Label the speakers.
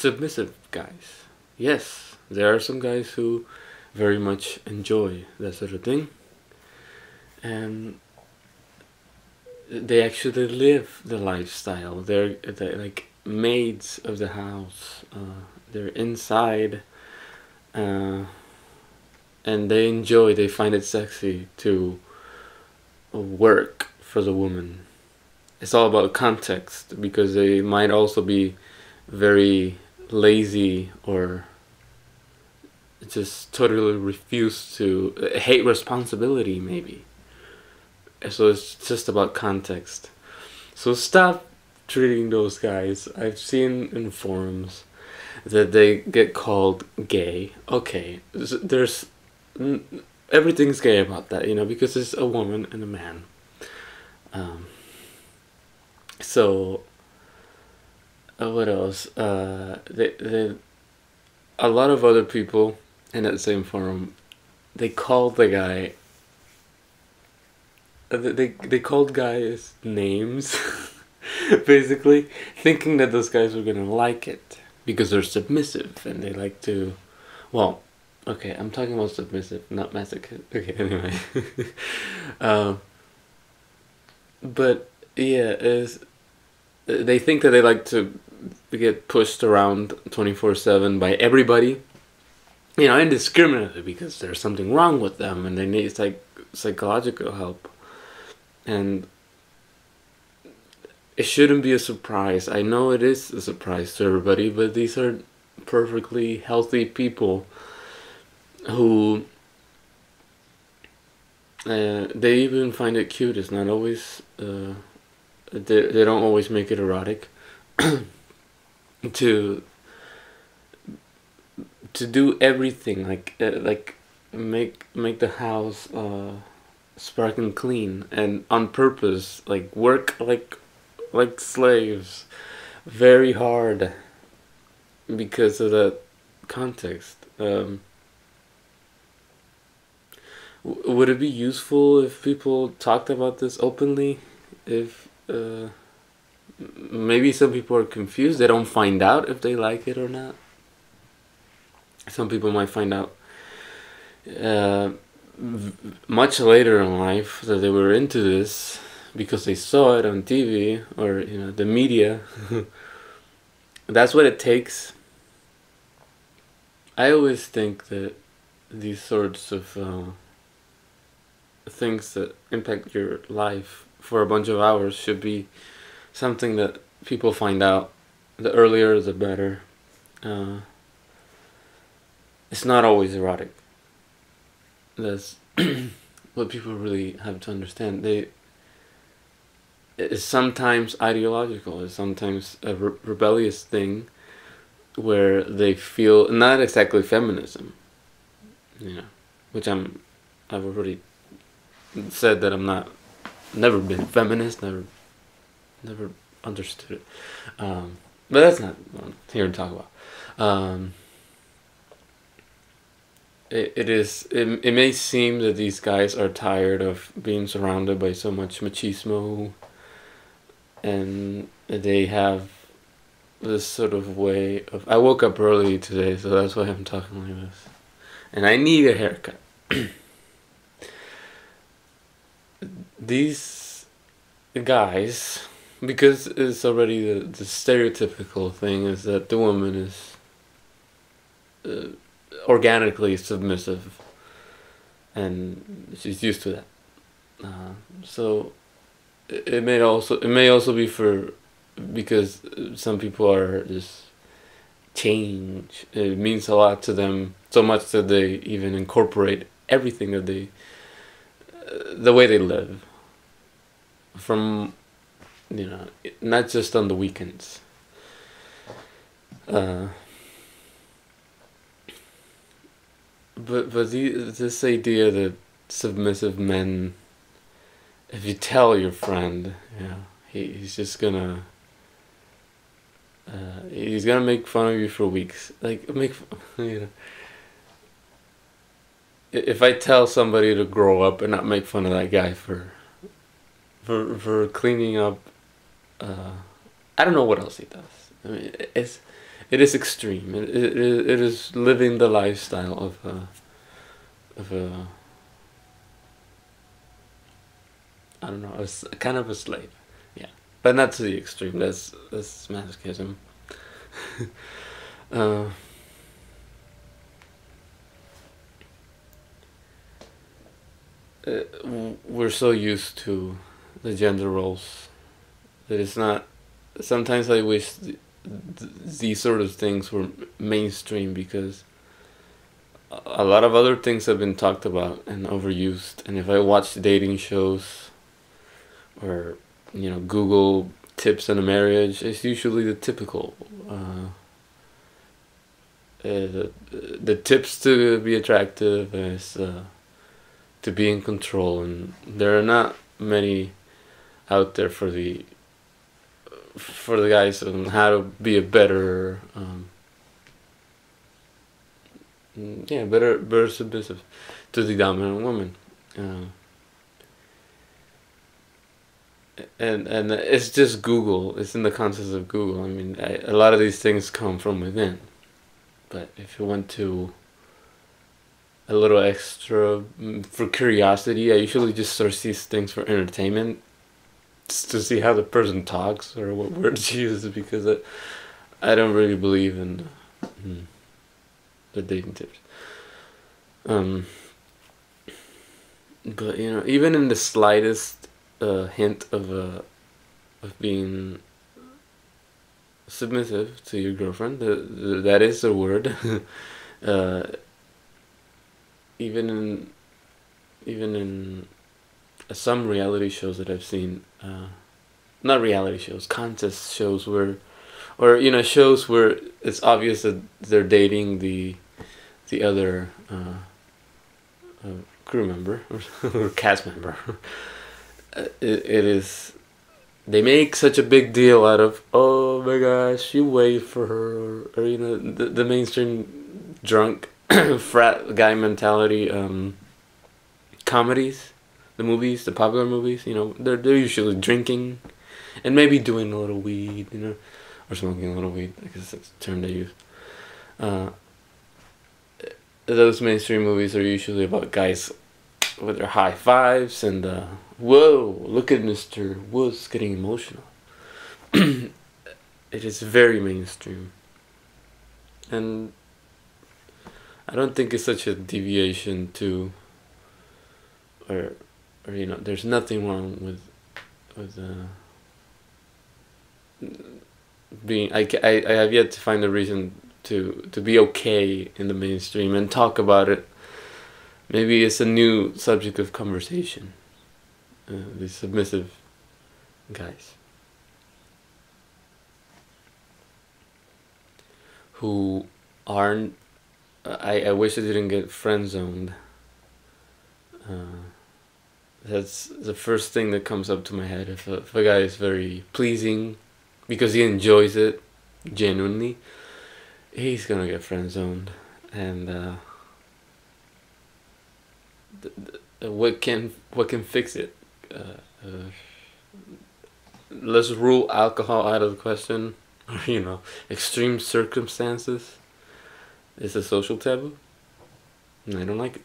Speaker 1: submissive guys. Yes, there are some guys who very much enjoy that sort of thing, and they actually live the lifestyle. They're like maids of the house. They're inside, uh, and they enjoy. They find it sexy to work for the woman. It's all about context, because they might also be very lazy or just totally refuse to hate responsibility, maybe. So it's just about context. So stop treating those guys. I've seen in forums that they get called gay. Okay, there's everything's gay about that, because it's a woman and a man. So what else? A lot of other people in that same forum, they called the guy. They called guys names, basically, thinking that those guys were gonna like it because they're submissive and they like to. Well, okay, I'm talking about submissive, not masochist. Okay, anyway. But yeah, they think that they like to get pushed around 24/7 by everybody, indiscriminately, because there's something wrong with them and they need psychological help. And it shouldn't be a surprise. I know it is a surprise to everybody, but these are perfectly healthy people who they even find it cute. It's not always they don't always make it erotic to do everything, like make the house sparkling clean, and on purpose, like work like slaves very hard because of that context. Would it be useful if people talked about this openly? If maybe some people are confused, they don't find out if they like it or not. Some people might find out much later in life that they were into this because they saw it on TV or the media. That's what it takes. I always think that these sorts of things that impact your life for a bunch of hours should be something that people find out. The earlier the better. It's not always erotic. That's what people really have to understand. It's sometimes ideological. It's sometimes a rebellious thing where they feel not exactly feminism, which I've already said that I'm never been feminist, never understood it. But that's not what I'm here to talk about. It may seem that these guys are tired of being surrounded by so much machismo, and they have this sort of way of. I woke up early today, so that's why I'm talking like this, and I need a haircut. These guys, because it's already the stereotypical thing is that the woman is organically submissive, and she's used to that. So it may also be because some people are just change. It means a lot to them, so much that they even incorporate everything that the way they live, from not just on the weekends. But this idea that submissive men, if you tell your friend, he's just gonna he's gonna make fun of you for weeks. Like if I tell somebody to grow up and not make fun of that guy for cleaning up, I don't know what else he does. I mean, it is extreme. It is living the lifestyle of a, I don't know, kind of a slave. Yeah, but not to the extreme. That's masochism. uh, we're so used to the gender roles that it's not. Sometimes I wish these sort of things were mainstream, because a lot of other things have been talked about and overused. And if I watch dating shows or Google tips on a marriage, it's usually the typical the tips to be attractive is to be in control, and there are not many out there for the guys on how to be a better better submissive to the dominant woman. And it's just Google. It's in the context of Google. I mean, a lot of these things come from within. But if you want to a little extra for curiosity, I usually just search these things for entertainment, just to see how the person talks or what words she uses, because I don't really believe in the dating tips. But even in the slightest hint of being submissive to your girlfriend, that is a word. Even in some reality shows that I've seen, not reality shows, contest shows or shows where it's obvious that they're dating the other crew member or cast member. It is, they make such a big deal out of, oh my gosh, you wait for her, or the mainstream drunk frat guy mentality comedies, the movies, the popular movies. They're usually drinking and maybe doing a little weed, or smoking a little weed, I guess that's the term they use. Those mainstream movies are usually about guys with their high fives and whoa, look at Mr. Woods getting emotional. It is very mainstream, and I don't think it's such a deviation to, or there's nothing wrong with being. I have yet to find a reason to be okay in the mainstream and talk about it. Maybe it's a new subject of conversation. The submissive guys who aren't. I wish I didn't get friend zoned. That's the first thing that comes up to my head. If a guy is very pleasing because he enjoys it genuinely, he's gonna get friend zoned. And what can fix it? Let's rule alcohol out of the question. Extreme circumstances is a social taboo, and I don't like it.